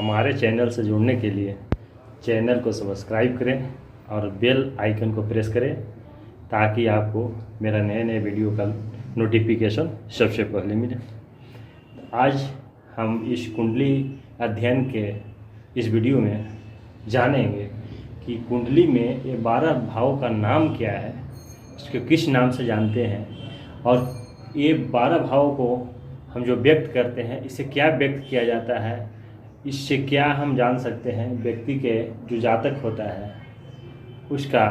हमारे चैनल से जुड़ने के लिए चैनल को सब्सक्राइब करें और बेल आइकन को प्रेस करें ताकि आपको मेरा नए नए वीडियो का नोटिफिकेशन सबसे पहले मिले। आज हम इस कुंडली अध्ययन के इस वीडियो में जानेंगे कि कुंडली में ये 12 भाव का नाम क्या है, इसको किस नाम से जानते हैं और ये 12 भाव को हम जो व्यक्त करते हैं इससे क्या व्यक्त किया जाता है, इससे क्या हम जान सकते हैं। व्यक्ति के जो जातक होता है उसका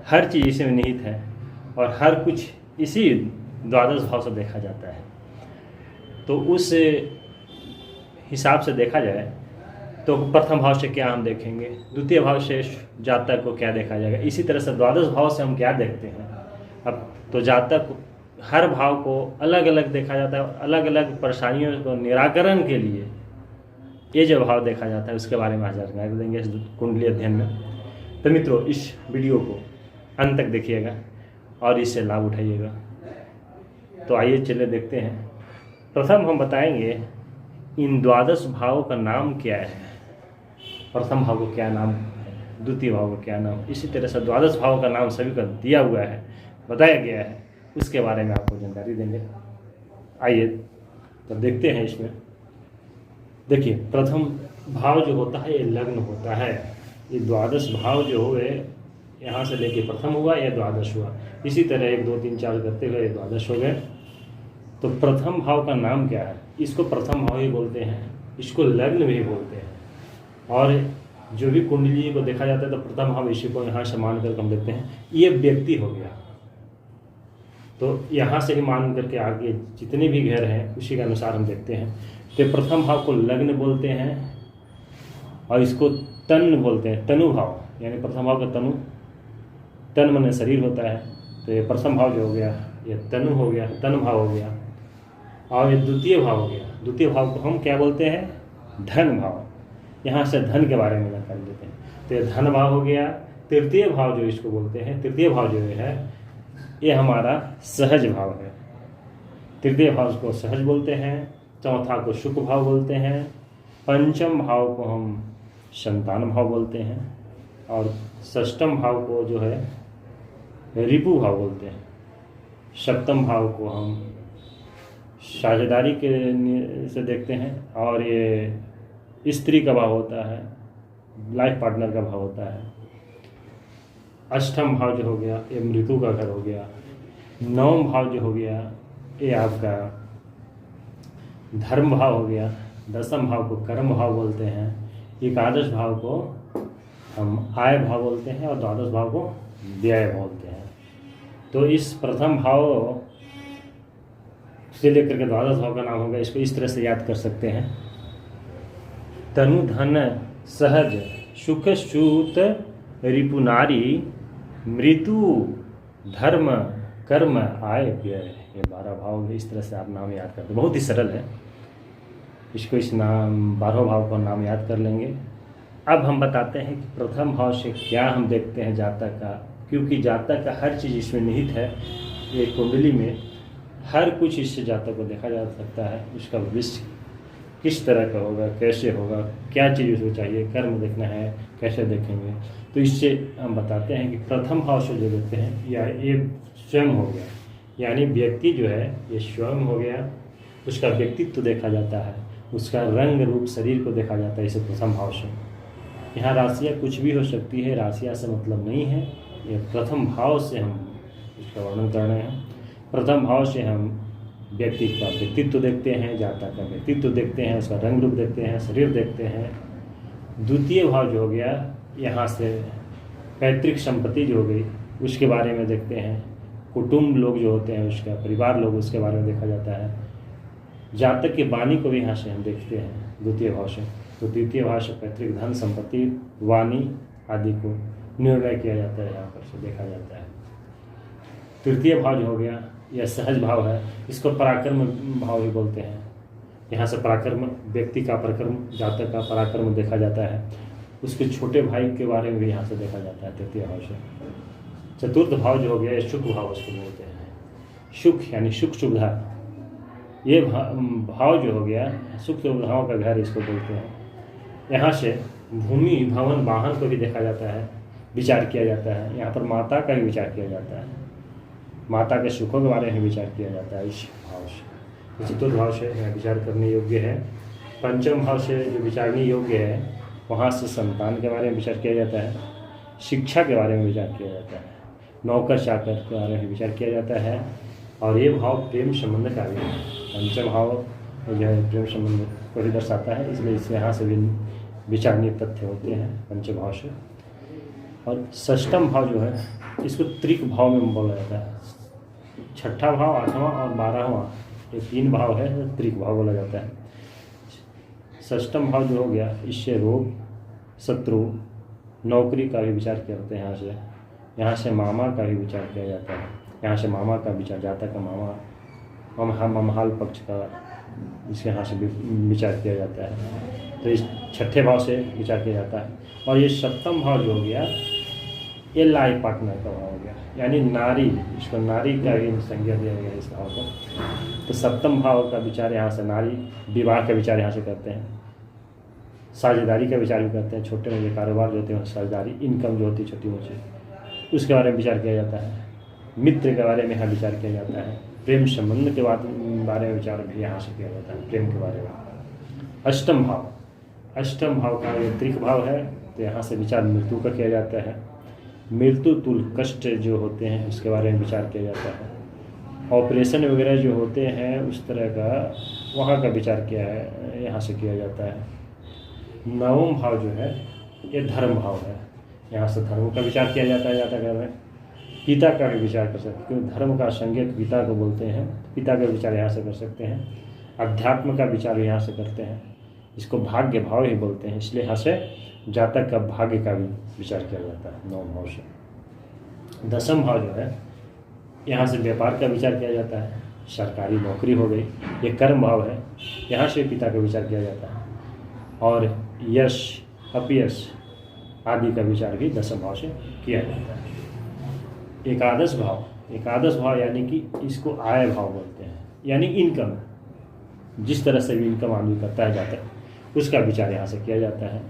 हर चीज़ इसमें निहित है और हर कुछ इसी द्वादश भाव से देखा जाता है। तो उस हिसाब से देखा जाए तो प्रथम भाव से क्या हम देखेंगे, द्वितीय भाव से जातक को क्या देखा जाएगा, इसी तरह से द्वादश भाव से हम क्या देखते हैं। अब तो जातक हर भाव को अलग अलग देखा जाता है और अलग अलग परेशानियों को निराकरण के लिए ये जो भाव देखा जाता है उसके बारे में आज जानकारी देंगे इस कुंडली अध्ययन में। तो मित्रों, इस वीडियो को अंत तक देखिएगा और इससे लाभ उठाइएगा। तो आइए चलिए देखते हैं। प्रथम हम बताएंगे इन द्वादश भाव का नाम क्या है। प्रथम भाव को क्या नाम है, द्वितीय भाव को क्या नाम, इसी तरह से द्वादश भाव का नाम सभी का दिया हुआ है, बताया गया है, उसके बारे में आपको जानकारी देंगे। आइए तो देखते हैं। इसमें देखिए, प्रथम भाव जो होता है ये लग्न होता है। ये द्वादश भाव जो हुए यहाँ से लेके प्रथम हुआ या द्वादश हुआ, इसी तरह 1 2 3 4 करते हुए द्वादश हो गए। तो प्रथम भाव का नाम क्या है, इसको प्रथम भाव ही बोलते हैं, इसको लग्न भी बोलते हैं। और जो भी कुंडली को देखा जाता है तो प्रथम भाव इसी को यहाँ से मान करके हम देखते हैं ये व्यक्ति हो गया। तो यहाँ से ही मान करके आगे जितने भी घर हैं उसी के अनुसार हम देखते हैं। तो प्रथम भाव को लग्न बोलते हैं और इसको तन बोलते हैं, तनु भाव, यानी प्रथम भाव का तनु, तन माने शरीर होता है। तो ये प्रथम भाव जो हो गया ये तनु हो गया, तन भाव हो गया। और ये द्वितीय भाव हो गया, द्वितीय भाव को हम क्या बोलते हैं, धन भाव। यहाँ से धन के बारे में जानकारी देते हैं। तो ये धन भाव हो गया। तृतीय भाव जो इसको बोलते हैं, तृतीय भाव जो है ये हमारा सहज भाव है। तृतीय भाव को सहज बोलते हैं। चौथा को सुख भाव बोलते हैं। पंचम भाव को हम संतान भाव बोलते हैं और षष्ठम भाव को जो है रिपु भाव बोलते हैं। सप्तम भाव को हम साझेदारी के से देखते हैं और ये स्त्री का भाव होता है, लाइफ पार्टनर का भाव होता है। अष्टम भाव जो हो गया ये मृत्यु का घर हो गया। नवम भाव जो हो गया ये आपका धर्म भाव हो गया। दसम भाव को कर्म भाव बोलते हैं। एकादश भाव को हम आय भाव बोलते हैं और द्वादश भाव को व्यय बोलते हैं। तो इस प्रथम भाव से लेकर के द्वादश भाव का नाम होगा, इसको इस तरह से याद कर सकते हैं। तनु धन सहज सुख सूत रिपुनारी मृत्यु धर्म कर्म आय व्यय, ये 12 भाव इस तरह से आप नाम याद करते हैं। बहुत ही सरल है, इसको इस नाम 12 भाव का नाम याद कर लेंगे। अब हम बताते हैं कि प्रथम भाव से क्या हम देखते हैं जातक का, क्योंकि जातक का हर चीज़ इसमें निहित है। ये कुंडली में हर कुछ इससे जातक को देखा जा सकता है। उसका भविष्य किस तरह का होगा, कैसे होगा, क्या चीज़ उसको चाहिए, कर्म देखना है, कैसे देखेंगे। तो इससे हम बताते हैं कि प्रथम भाव से जो देखते हैं या ये स्वयं हो गया, यानी व्यक्ति जो है ये स्वयं हो गया। उसका व्यक्तित्व देखा जाता है, उसका रंग रूप शरीर को देखा जाता है इसे प्रथम भाव से। यहाँ राशियाँ कुछ भी हो सकती है, राशियाँ से मतलब नहीं है। ये प्रथम भाव से हम इसका वर्णन कर रहे हैं। प्रथम भाव से हम व्यक्ति का व्यक्तित्व देखते हैं, जातक का व्यक्तित्व देखते हैं, उसका रंग रूप देखते हैं, शरीर देखते हैं। द्वितीय भाव जो हो गया यहाँ से पैतृक संपत्ति जो हो गई उसके बारे में देखते हैं। कुटुंब लोग जो होते हैं उसका परिवार लोग, उसके बारे में देखा जाता है। जातक की वाणी को भी यहाँ से हम देखते हैं द्वितीय भाव से। तो द्वितीय भाव से पैतृक धन संपत्ति वाणी आदि को निर्णय किया जाता है, यहाँ पर से देखा जाता है। तृतीय भाव जो हो गया यह सहज भाव है, इसको पराक्रम भाव भी बोलते हैं। यहाँ से पराक्रम, व्यक्ति का पराक्रम, जातक का पराक्रम देखा जाता है। उसके छोटे भाई के बारे में भी यहाँ से देखा जाता है तृतीय भाव से। चतुर्थ भाव जो हो गया ये सुख भाव उसको बोलते हैं। सुख यानी सुख सुविधा, ये भाव जो हो गया सुख सुविधाओं का घर इसको बोलते हैं। यहाँ से भूमि भवन वाहन को भी देखा जाता है, विचार किया जाता है। यहाँ पर माता का भी विचार किया जाता है, माता के सुखों के बारे में विचार किया जाता है इस भाव से। चतुर्थ भाव से यहाँ विचार करने योग्य है। पंचम भाव से जो विचारने योग्य है वहाँ से संतान के बारे में विचार किया जाता है, शिक्षा के बारे में विचार किया जाता है, नौकर चाकर के बारे में विचार किया जाता है। और ये भाव प्रेम संबंध का भी है। पंचम भाव जो है प्रेम संबंध को भी दर्शाता है, इसलिए इससे यहाँ से भी विचारणीय तथ्य होते हैं पंचम भाव से। और षष्ठम भाव जो है इसको त्रिक भाव में बोला जाता है। छठा भाव, आठवां और 12वां ये 3 भाव है, त्रिक भाव बोला जाता है। षष्ठम भाव जो हो गया, इससे रोग, शत्रु, नौकरी का भी विचार करते हैं। यहाँ से मामा का भी विचार किया जाता है। यहाँ से मामा का विचार, जातक का मामा, ममहाल पक्ष का, इसके यहाँ से भी विचार किया जाता है। तो इस छठे भाव से विचार किया जाता है। और ये सप्तम भाव जो हो गया, ये लाइफ पार्टनर का भाव हो गया, यानी नारी, इसको नारी का भी संज्ञा दिया गया इस भाव को। तो सप्तम भाव का विचार यहाँ से नारी, विवाह का विचार यहाँ से करते हैं, साझेदारी का विचार भी करते हैं। छोटे मोटे कारोबार जो होते हैं साझेदारी, इनकम जो होती है छोटी मोटी, उसके बारे में विचार किया जाता है। मित्र के बारे में यहाँ विचार किया जाता है। प्रेम संबंध के बारे में विचार भी यहाँ से किया जाता है, प्रेम के बारे में। अष्टम भाव, अष्टम भाव का ये त्रिक भाव है, तो यहाँ से विचार मृत्यु का किया जाता है। मृत्यु तुल कष्ट जो होते हैं उसके बारे में विचार किया जाता है। ऑपरेशन वगैरह जो होते हैं उस तरह का वहाँ का विचार किया है, यहाँ से किया जाता है। नवम भाव जो है ये धर्म भाव है, यहाँ से धर्म का विचार किया जाता है। ज़्यादा में पिता का भी विचार कर सकते हैं, क्योंकि धर्म का संज्ञक पिता को बोलते हैं, पिता का विचार यहाँ से कर सकते हैं। अध्यात्म का विचार यहाँ से करते हैं, इसको भाग्य भाव ही बोलते हैं, इसलिए यहाँ से जातक का भाग्य का भी विचार किया जाता है नवम भाव से। दसम भाव जो है यहाँ से व्यापार का विचार किया जाता है, सरकारी नौकरी हो गई, ये कर्म भाव है, यहाँ से पिता का विचार किया जाता है। और यश, अपयश आदि का विचार भी दसम भाव से किया जाता है। एकादश भाव, एकादश भाव यानी कि इसको आय भाव बोलते हैं, यानी इनकम, जिस तरह से भी इनकम आदमी करता है जाता है उसका विचार यहाँ से किया जाता है।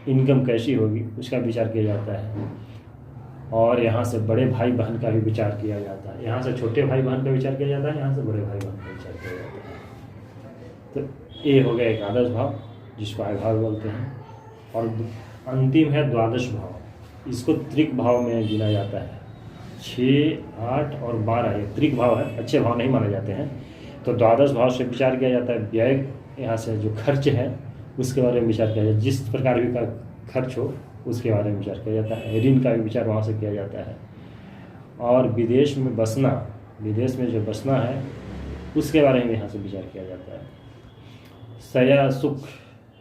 इनकम कैसी होगी उसका विचार किया जाता है। और यहाँ से बड़े भाई बहन का भी विचार किया जाता है, यहाँ से छोटे भाई बहन का विचार किया जाता है, यहाँ से बड़े भाई बहन का विचार किया जाता है। तो ये हो गया एकादश भाव, जिसको आय भाव बोलते हैं। और अंतिम है द्वादश भाव, इसको त्रिक भाव में गिना जाता है। 6, 8 और 12 ये त्रिक भाव है, अच्छे भाव नहीं माने जाते हैं। तो द्वादश भाव से विचार किया जाता है व्यय, यहाँ से जो खर्च है उसके बारे में विचार किया जाता है, जिस प्रकार भी का खर्च हो उसके बारे में विचार किया जाता है। ऋण का भी विचार वहाँ से किया जाता है। और विदेश में बसना, विदेश में जो बसना है उसके बारे में यहाँ से विचार किया जाता है। सया सुख,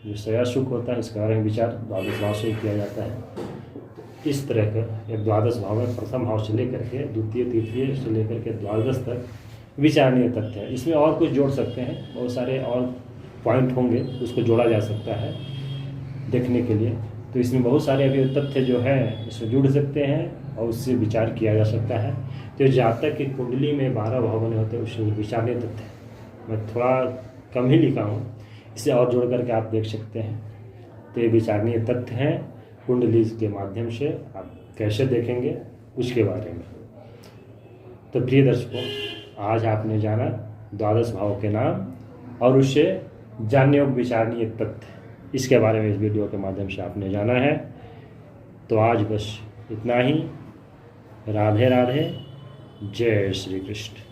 जो सया सुख होता है इसके बारे में विचार द्वादश भाव से किया जाता है। इस तरह का एक द्वादश भाव में प्रथम भाव से लेकर के द्वितीय, तृतीय से लेकर के द्वादश तक विचारणीय तथ्य है। इसमें और कुछ जोड़ सकते हैं, बहुत सारे और पॉइंट होंगे, उसको जोड़ा जा सकता है देखने के लिए। तो इसमें बहुत सारे अभी तथ्य जो है इससे जुड़ सकते हैं और उससे विचार किया जा सकता है। तो जातक की कुंडली में 12 भाव बने होते हैं, उससे विचारणीय तथ्य मैं थोड़ा कम ही लिखा हूँ, इसे और जोड़ करके आप देख सकते हैं। तो ये विचारणीय तथ्य हैं, कुंडली के माध्यम से आप कैसे देखेंगे उसके बारे में। तो प्रिय दर्शकों, आज आपने जाना द्वादश भाव के नाम और उससे जानने योग्य विचारणीय तथ्य, इसके बारे में इस वीडियो के माध्यम से आपने जाना है। तो आज बस इतना ही। राधे राधे, जय श्री कृष्ण।